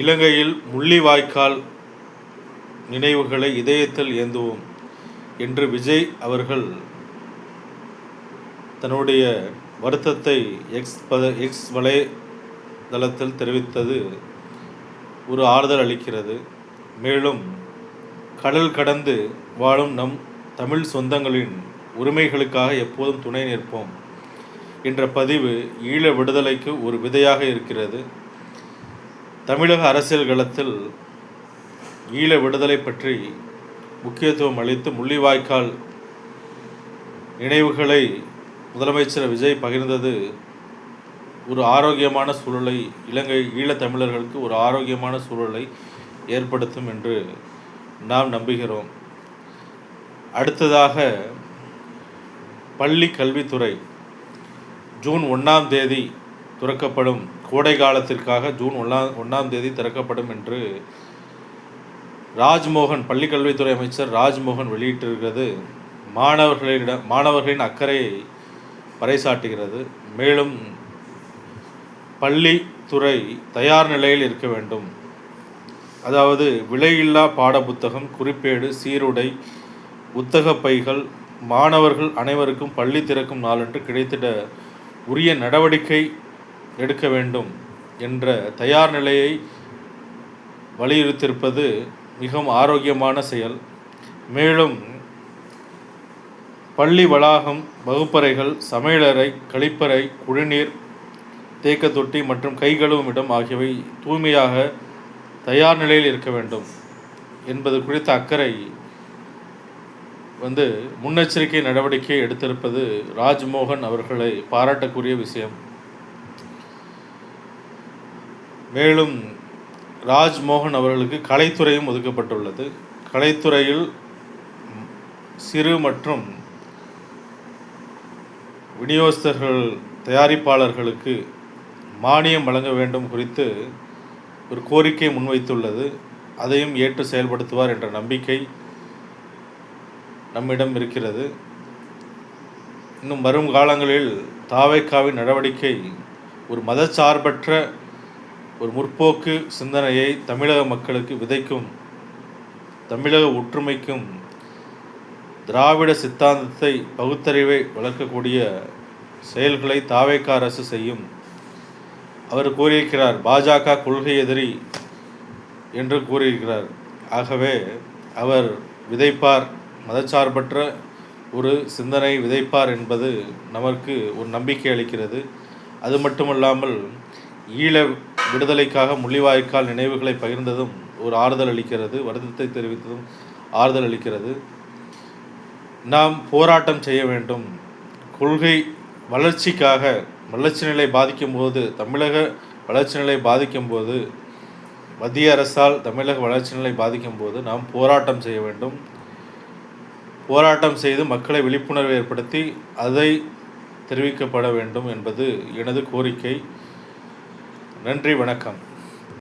இலங்கையில் முள்ளிவாய்க்கால் நினைவுகளை இதயத்தில் ஏந்துவோம் என்று விஜய் அவர்கள் தன்னுடைய வருத்தத்தை எக்ஸ் வலைதளத்தில் தெரிவித்தது ஒரு ஆறுதல் அளிக்கிறது. மேலும் கடல் கடந்து வாழும் நம் தமிழ் சொந்தங்களின் உரிமைகளுக்காக எப்போதும் துணை நிற்போம் என்ற பதிவு ஈழ விடுதலைக்கு ஒரு விதையாக இருக்கிறது. தமிழக அரசியல் களத்தில் ஈழ விடுதலை பற்றி முக்கியத்துவம் அளித்து முள்ளிவாய்க்கால் நினைவுகளை முதலமைச்சர் விஜய் பகிர்ந்தது ஒரு ஆரோக்கியமான சூழலை ஈழத் தமிழர்களுக்கு ஒரு ஆரோக்கியமான சூழலை ஏற்படுத்தும் என்று நாம் நம்புகிறோம். அடுத்ததாக பள்ளி கல்வித்துறை ஜூன் 1ஆம் தேதி திறக்கப்படும். கோடை காலத்திற்காக ஜூன் 1ஆம் தேதி திறக்கப்படும் என்று பள்ளிக்கல்வித்துறை அமைச்சர் ராஜ்மோகன் வெளியிட்டிருக்கிறது மாணவர்களின் அக்கறையை பறைசாட்டுகிறது. மேலும் பள்ளித்துறை தயார் நிலையில் இருக்க வேண்டும். அதாவது விலையில்லா பாடப்புத்தகம், குறிப்பேடு, சீருடை, புத்தக பைகள் மாணவர்கள் அனைவருக்கும் பள்ளி திறக்கும் நாளன்று கிடைத்திட உரிய நடவடிக்கை எடுக்க வேண்டும் என்ற தயார் நிலையை வலியுறுத்தியிருப்பது மிகவும் ஆரோக்கியமான செயல். மேலும் பள்ளி வளாகம், வகுப்பறைகள், சமையலறை, கழிப்பறை, குடிநீர் தேக்க தொட்டி மற்றும் கை கழுவும் இடம் ஆகியவை தூய்மையாக தயார் நிலையில் இருக்க வேண்டும் என்பது குறித்த அக்கறை முன்னெச்சரிக்கை நடவடிக்கை எடுத்திருப்பது ராஜ்மோகன் அவர்களை பாராட்டக்கூடிய விஷயம். மேலும் ராஜ்மோகன் அவர்களுக்கு கலைத்துறையும் ஒதுக்கப்பட்டுள்ளது. கலைத்துறையில் சிறு மற்றும் விநியோகஸ்தர்கள், தயாரிப்பாளர்களுக்கு மானியம் வழங்க வேண்டும் குறித்து ஒரு கோரிக்கை முன்வைத்துள்ளது. அதையும் ஏற்று செயல்படுத்துவார் என்ற நம்பிக்கை நம்மிடம் இருக்கிறது. இன்னும் வரும் காலங்களில் தாவேக்காவின் நடவடிக்கை ஒரு மதச்சார்பற்ற ஒரு முற்போக்கு சிந்தனையை தமிழக மக்களுக்கு விதைக்கும், தமிழக ஒற்றுமைக்கும் திராவிட சித்தாந்தத்தை, பகுத்தறிவை வளர்க்கக்கூடிய செயல்களை தாவேக்கா அரசு செய்யும். அவர் கூறியிருக்கிறார், பாஜக கொள்கை எதிரி என்று கூறியிருக்கிறார். ஆகவே அவர் விதைப்பார், மதச்சார்பற்ற ஒரு சிந்தனை விதைப்பார் என்பது நமக்கு ஒரு நம்பிக்கை அளிக்கிறது. அது மட்டுமல்லாமல் ஈழ விடுதலைக்காக முள்ளிவாய்க்கால் நினைவுகளை பகிர்ந்ததும் ஒரு ஆறுதல் அளிக்கிறது, வருத்தத்தை தெரிவித்ததும் ஆறுதல் அளிக்கிறது. நாம் போராட்டம் செய்ய வேண்டும். கொள்கை வளர்ச்சிக்காக, வளர்ச்சி நிலை பாதிக்கும் போது, தமிழக வளர்ச்சி நிலை பாதிக்கும் போது, மத்திய அரசால் தமிழக வளர்ச்சி நிலை பாதிக்கும் போது நாம் போராட்டம் செய்ய வேண்டும். போராட்டம் செய்து மக்களை விழிப்புணர்வு ஏற்படுத்தி அதை தெரிவிக்கப்பட வேண்டும் என்பது எனது கோரிக்கை. நன்றி, வணக்கம்.